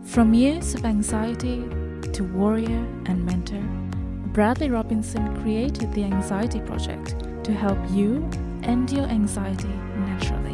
From years of anxiety to warrior and mentor, Bradley Robinson created the Anxiety Project to help you end your anxiety naturally.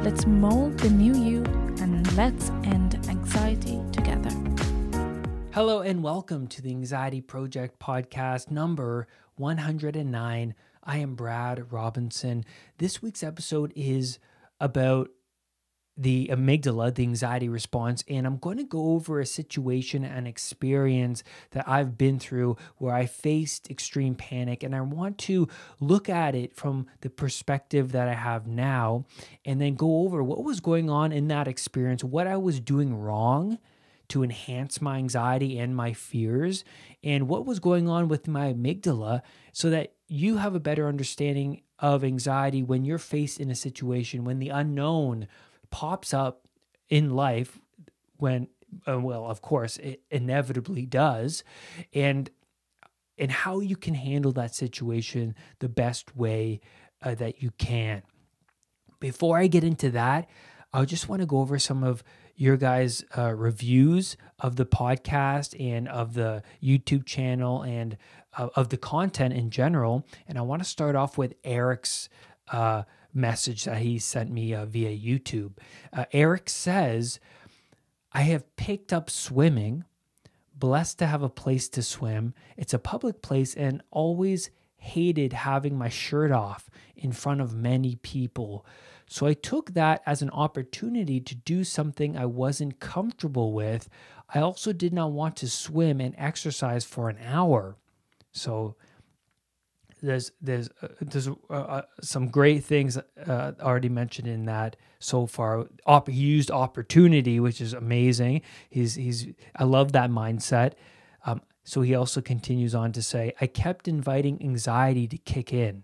Let's mold the new you and let's end anxiety together. Hello and welcome to the Anxiety Project podcast number 109. I am Brad Robinson. This week's episode is about the amygdala, the anxiety response, and I'm going to go over a situation and experience that I've been through where I faced extreme panic, and I want to look at it from the perspective that I have now and then go over what was going on in that experience, what I was doing wrong to enhance my anxiety and my fears, and what was going on with my amygdala so that you have a better understanding of anxiety when you're faced in a situation when the unknown pops up in life when, well, of course, it inevitably does, and how you can handle that situation the best way that you can. Before I get into that, I just want to go over some of your guys' reviews of the podcast and of the YouTube channel and of the content in general. And I want to start off with Eric's message that he sent me via YouTube. Eric says, I have picked up swimming, blessed to have a place to swim. It's a public place and always hated having my shirt off in front of many people. So I took that as an opportunity to do something I wasn't comfortable with. I also did not want to swim and exercise for an hour. So there's some great things already mentioned in that so far. He used opportunity, which is amazing. I love that mindset. So he also continues on to say, I kept inviting anxiety to kick in.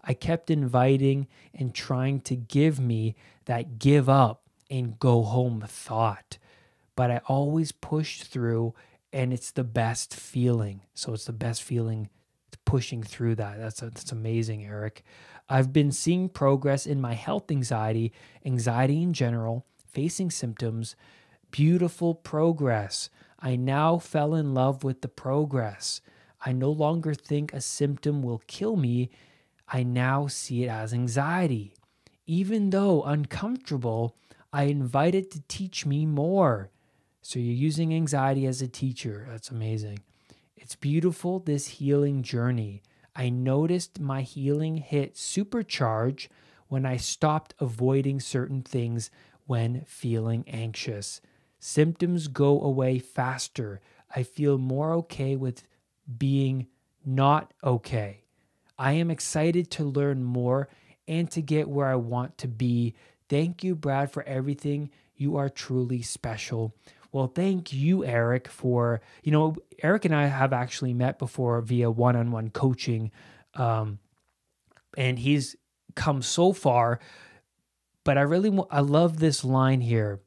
I kept inviting and trying to give me that give up and go home thought. But I always pushed through, and it's the best feeling. So it's the best feeling pushing through that. That's amazing, Eric. I've been seeing progress in my health anxiety in general, facing symptoms, beautiful progress. I now fell in love with the progress. I no longer think a symptom will kill me. I now see it as anxiety. Even though uncomfortable, I invite it to teach me more. So you're using anxiety as a teacher. That's amazing. It's beautiful, this healing journey. I noticed my healing hit supercharge when I stopped avoiding certain things when feeling anxious. Symptoms go away faster. I feel more okay with being not okay. I am excited to learn more and to get where I want to be. Thank you, Brad, for everything. You are truly special. Well, thank you, Eric, for, Eric and I have actually met before via one-on-one coaching, and he's come so far, but I love this line here.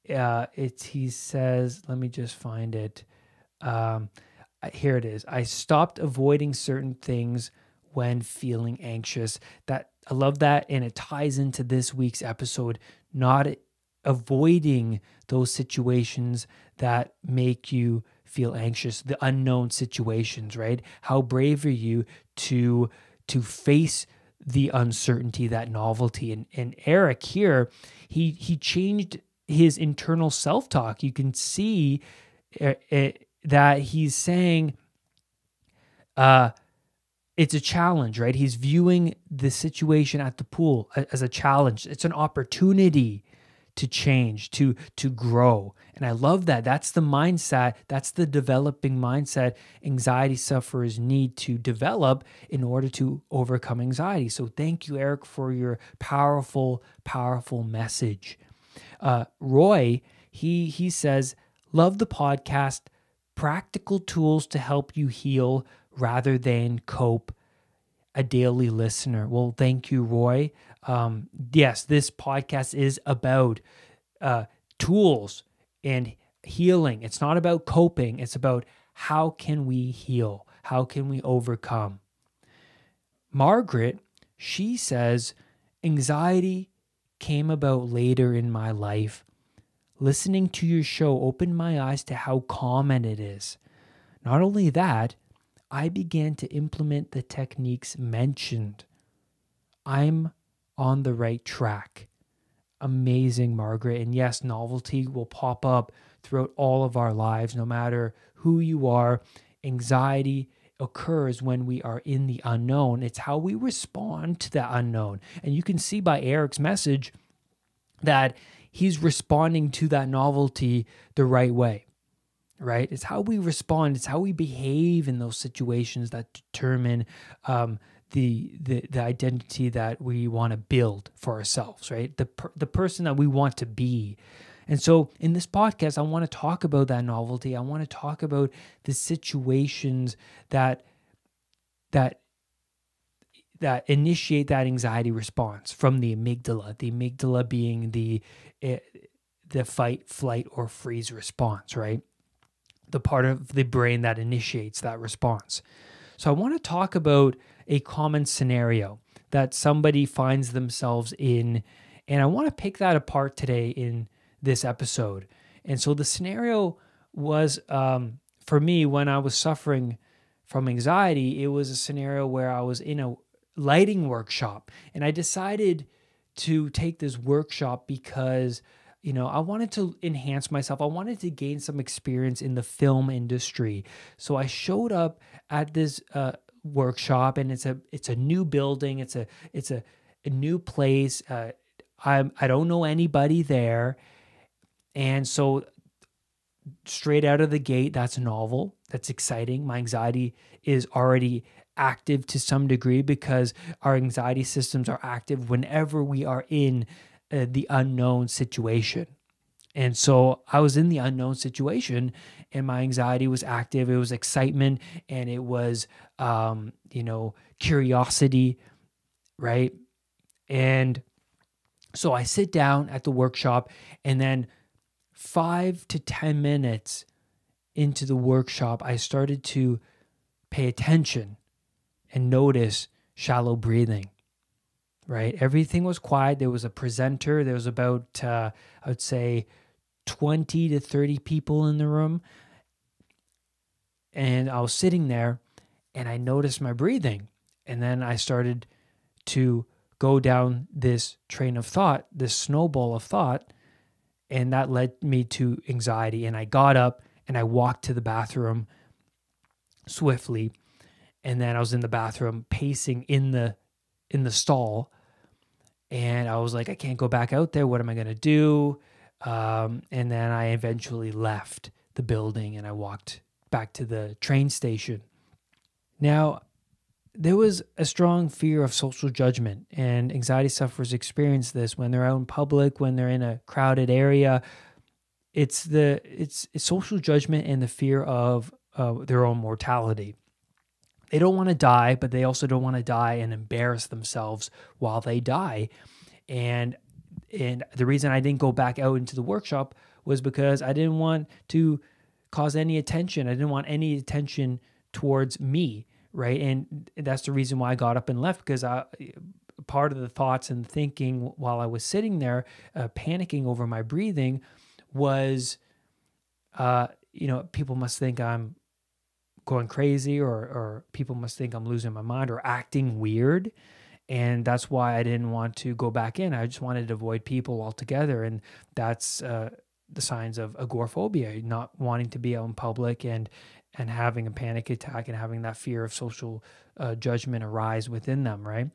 He says, let me just find it. Here it is. I stopped avoiding certain things when feeling anxious. I love that, and it ties into this week's episode, not avoiding those situations that make you feel anxious, the unknown situations, right? How brave are you to face the uncertainty, that novelty? And Eric here, he changed his internal self-talk. You can see that he's saying it's a challenge, right? He's viewing the situation at the pool as a challenge. It's an opportunity to change, to grow. And I love that. That's the mindset. That's the developing mindset anxiety sufferers need to develop in order to overcome anxiety. So thank you, Eric, for your powerful, powerful message. Roy, he says, love the podcast, practical tools to help you heal rather than cope. A daily listener. Well, thank you, Roy. Yes, this podcast is about tools and healing. It's not about coping. It's about how can we heal? How can we overcome? Margaret, she says, anxiety came about later in my life. listening to your show opened my eyes to how common it is. Not only that, I began to implement the techniques mentioned. I'm on the right track. Amazing, Margaret. And yes, novelty will pop up throughout all of our lives, no matter who you are. Anxiety occurs when we are in the unknown. It's how we respond to the unknown. And you can see by Eric's message that he's responding to that novelty the right way, right? It's how we respond. It's how we behave in those situations that determine the identity that we want to build for ourselves, right? The person that we want to be. And so in this podcast, I want to talk about that novelty. I want to talk about the situations that initiate that anxiety response from the amygdala being the fight, flight, or freeze response, right? The part of the brain that initiates that response. So I want to talk about a common scenario that somebody finds themselves in, and I want to pick that apart today in this episode. And so the scenario was, for me, when I was suffering from anxiety, it was a scenario where I was in a lighting workshop, and I decided to take this workshop because, I wanted to enhance myself. I wanted to gain some experience in the film industry. So I showed up at this workshop, and it's a new building. It's a new place. I don't know anybody there. And so straight out of the gate, that's novel. That's exciting. My anxiety is already active to some degree because our anxiety systems are active whenever we are in the unknown situation. And so I was in the unknown situation, and my anxiety was active. It was excitement, and it was, curiosity, right? And so I sit down at the workshop, and then 5 to 10 minutes into the workshop, I started to pay attention and notice shallow breathing, right? Everything was quiet. There was a presenter. There was about, I would say, 20 to 30 people in the room. And I was sitting there, and I noticed my breathing. And then I started to go down this train of thought, this snowball of thought, and that led me to anxiety. And I got up and I walked to the bathroom swiftly. And then I was in the bathroom pacing in the stall. And I was like, I can't go back out there. What am I going to do? And then I eventually left the building and I walked back to the train station. Now, there was a strong fear of social judgment, and anxiety sufferers experience this when they're out in public, when they're in a crowded area. It's social judgment and the fear of their own mortality. They don't want to die, but they also don't want to die and embarrass themselves while they die. And the reason I didn't go back out into the workshop was because I didn't want to cause any attention. I didn't want any attention towards me, right? And that's the reason why I got up and left, because part of the thoughts and thinking while I was sitting there, panicking over my breathing was, people must think I'm going crazy, or people must think I'm losing my mind or acting weird. And that's why I didn't want to go back in. I just wanted to avoid people altogether. And that's the signs of agoraphobia, not wanting to be out in public and having a panic attack and having that fear of social judgment arise within them, right?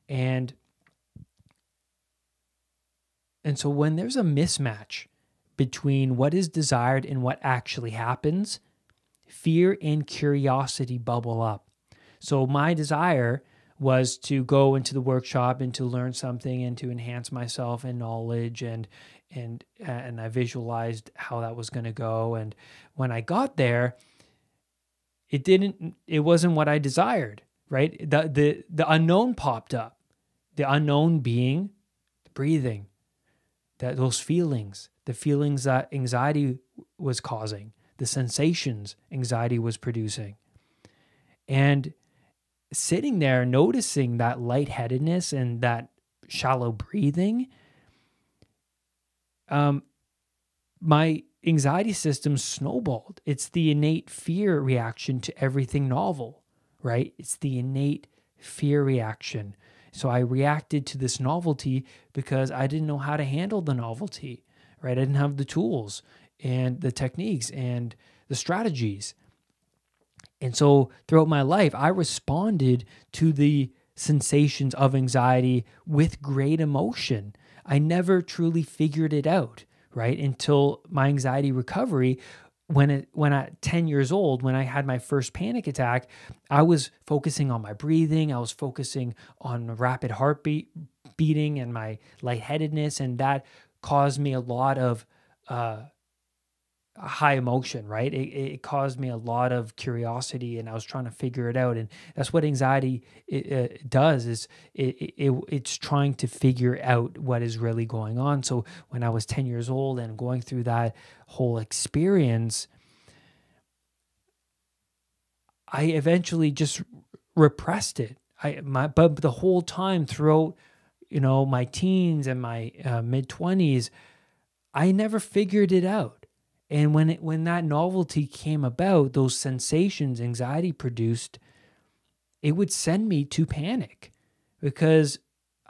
And so when there's a mismatch between what is desired and what actually happens, fear and curiosity bubble up. So my desire was to go into the workshop and to learn something and to enhance myself in knowledge, and I visualized how that was going to go. And when I got there, it wasn't what I desired, right? The unknown popped up. The unknown being the breathing, those feelings, the feelings that anxiety was causing, the sensations anxiety was producing. And sitting there noticing that lightheadedness and that shallow breathing, my anxiety system snowballed. It's the innate fear reaction to everything novel, right? It's the innate fear reaction. So I reacted to this novelty because I didn't know how to handle the novelty, right? I didn't have the tools and the techniques and the strategies. And so throughout my life, I responded to the sensations of anxiety with great emotion. I never truly figured it out, right? Until my anxiety recovery, when at 10 years old, when I had my first panic attack, I was focusing on my breathing. I was focusing on rapid heartbeat beating and my lightheadedness, and that caused me a lot of high emotion, right? It caused me a lot of curiosity, and I was trying to figure it out. And that's what anxiety does, is it's trying to figure out what is really going on. So when I was 10 years old and going through that whole experience, I eventually just repressed it. But the whole time throughout, my teens and my mid-20s, I never figured it out. And when that novelty came about, those sensations anxiety produced, it would send me to panic because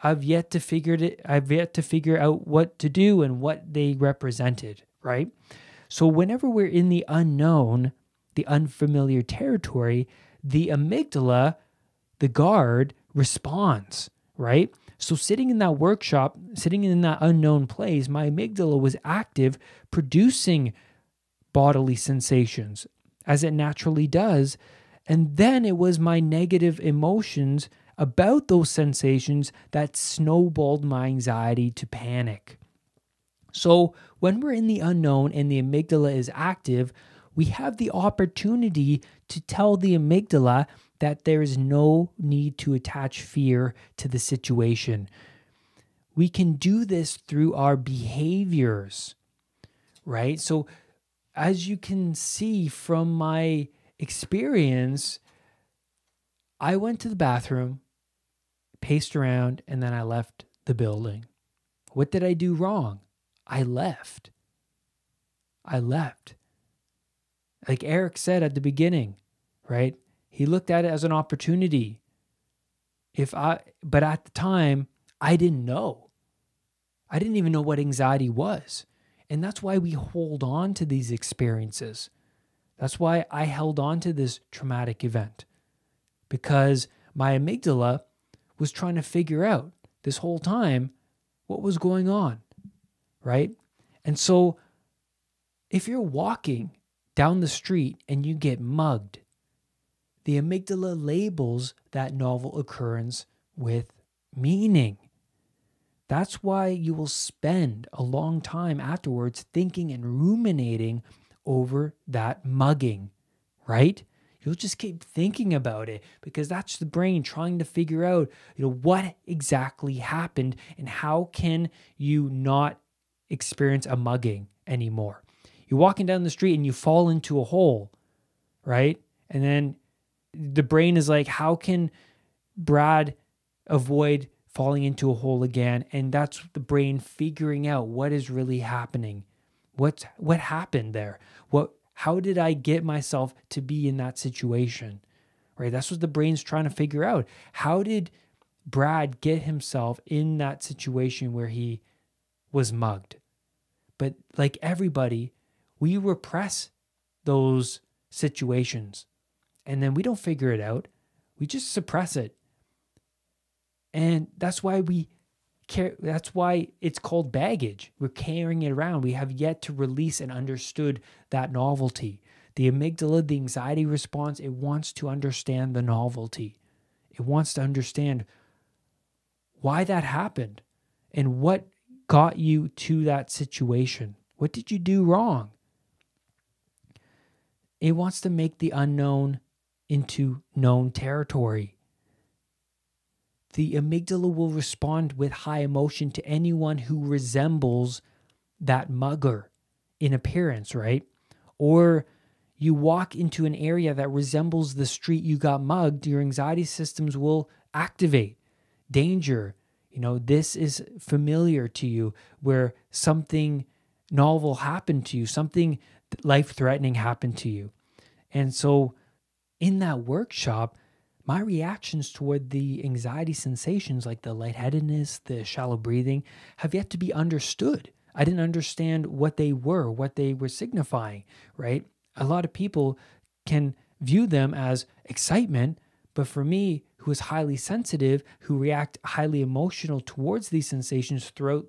I've yet to figure out what to do and what they represented, right? So whenever we're in the unknown, the unfamiliar territory, the amygdala, the guard, responds, right? So sitting in that workshop, sitting in that unknown place, my amygdala was active, producing bodily sensations as it naturally does. And then it was my negative emotions about those sensations that snowballed my anxiety to panic. So when we're in the unknown and the amygdala is active, we have the opportunity to tell the amygdala that there is no need to attach fear to the situation. We can do this through our behaviors, right? So as you can see from my experience, I went to the bathroom, paced around, and then I left the building. What did I do wrong? I left. Like Eric said at the beginning, right? He looked at it as an opportunity. But at the time, I didn't know. I didn't even know what anxiety was. And that's why we hold on to these experiences. That's why I held on to this traumatic event, because my amygdala was trying to figure out this whole time what was going on, right? And so if you're walking down the street and you get mugged, the amygdala labels that novel occurrence with meaning. That's why you will spend a long time afterwards thinking and ruminating over that mugging, right? You'll just keep thinking about it because that's the brain trying to figure out, what exactly happened and how can you not experience a mugging anymore. You're walking down the street and you fall into a hole, right? And then the brain is like, how can Brad avoid falling into a hole again? And that's the brain figuring out what is really happening. What happened there? How did I get myself to be in that situation? Right? That's what the brain's trying to figure out. How did Brad get himself in that situation where he was mugged? But like everybody, we repress those situations and then we don't figure it out. We just suppress it. And that's why that's why it's called baggage. We're carrying it around. We have yet to release and understood that novelty. The amygdala, the anxiety response, it wants to understand the novelty. It wants to understand why that happened and what got you to that situation. What did you do wrong? It wants to make the unknown into known territory. The amygdala will respond with high emotion to anyone who resembles that mugger in appearance, right? Or you walk into an area that resembles the street you got mugged, your anxiety systems will activate. Danger, this is familiar to you, where something novel happened to you, something life-threatening happened to you. And so in that workshop, my reactions toward the anxiety sensations like the lightheadedness, the shallow breathing, have yet to be understood. I didn't understand what they were signifying, right? A lot of people can view them as excitement, but for me, who is highly sensitive, who react highly emotional towards these sensations throughout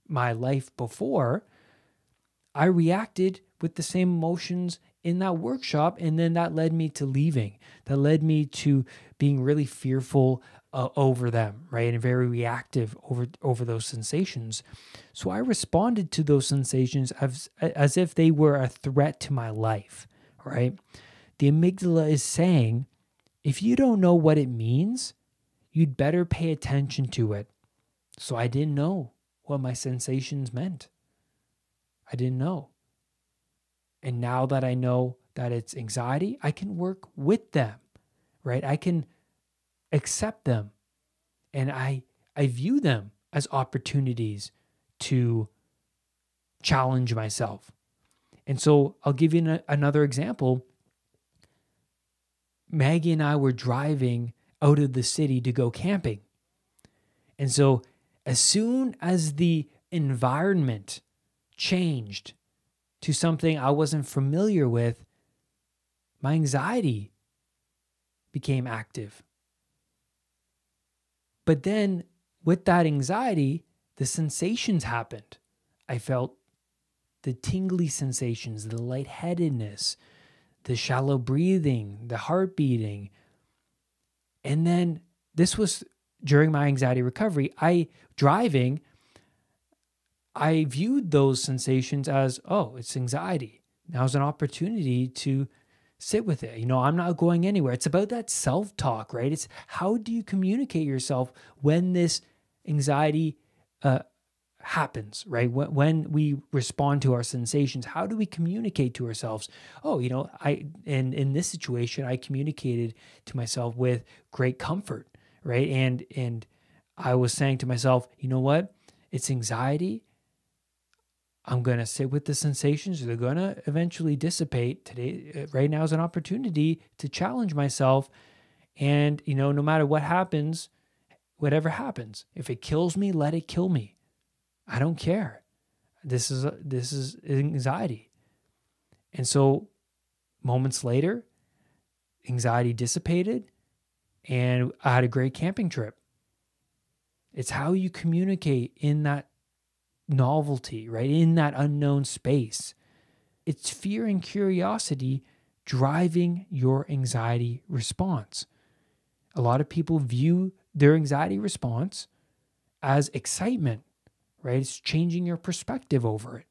my life before, I reacted with the same emotions in that workshop, and then that led me to leaving. That led me to being really fearful over them, right? And very reactive over those sensations. So I responded to those sensations as if they were a threat to my life, right? The amygdala is saying, if you don't know what it means, you'd better pay attention to it. So I didn't know what my sensations meant. I didn't know. And now that I know that it's anxiety, I can work with them, right? I can accept them. And I view them as opportunities to challenge myself. And so I'll give you another example. Maggie and I were driving out of the city to go camping. And so as soon as the environment changed to something I wasn't familiar with, my anxiety became active. But then with that anxiety, the sensations happened. I felt the tingly sensations, the lightheadedness, the shallow breathing, the heart beating. And then this was during my anxiety recovery. I viewed those sensations as, oh, it's anxiety. Now's an opportunity to sit with it. I'm not going anywhere. It's about that self-talk, right? It's how do you communicate yourself when this anxiety happens, right? When we respond to our sensations, how do we communicate to ourselves? Oh, in this situation, I communicated to myself with great comfort, right? And I was saying to myself, you know what? It's anxiety. I'm going to sit with the sensations. They're going to eventually dissipate. Today, right now is an opportunity to challenge myself. And, no matter what happens, whatever happens, if it kills me, let it kill me. I don't care. This is anxiety. And so moments later, anxiety dissipated and I had a great camping trip. It's how you communicate in that novelty, right? In that unknown space. It's fear and curiosity driving your anxiety response. A lot of people view their anxiety response as excitement, right? It's changing your perspective over it.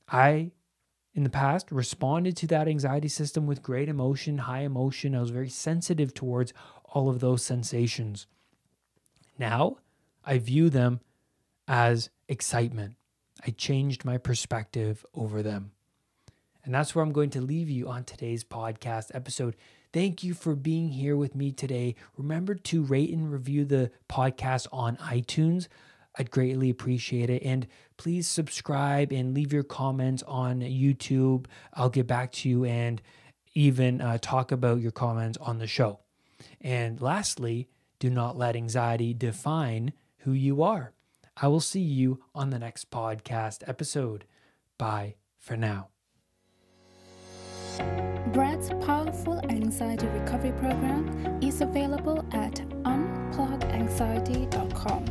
I, in the past, responded to that anxiety system with great emotion, high emotion. I was very sensitive towards all of those sensations. Now, I view them as excitement. I changed my perspective over them. And that's where I'm going to leave you on today's podcast episode. Thank you for being here with me today. Remember to rate and review the podcast on iTunes. I'd greatly appreciate it. And please subscribe and leave your comments on YouTube. I'll get back to you and even talk about your comments on the show. And lastly, do not let anxiety define who you are. I will see you on the next podcast episode. Bye for now. Brad's powerful anxiety recovery program is available at unpluganxiety.com.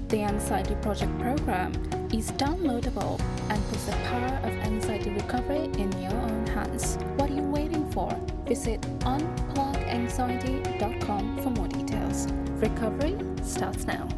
The Anxiety Project program is downloadable and puts the power of anxiety recovery in your own hands. What are you waiting for? Visit unpluganxiety.com for more details. Recovery starts now.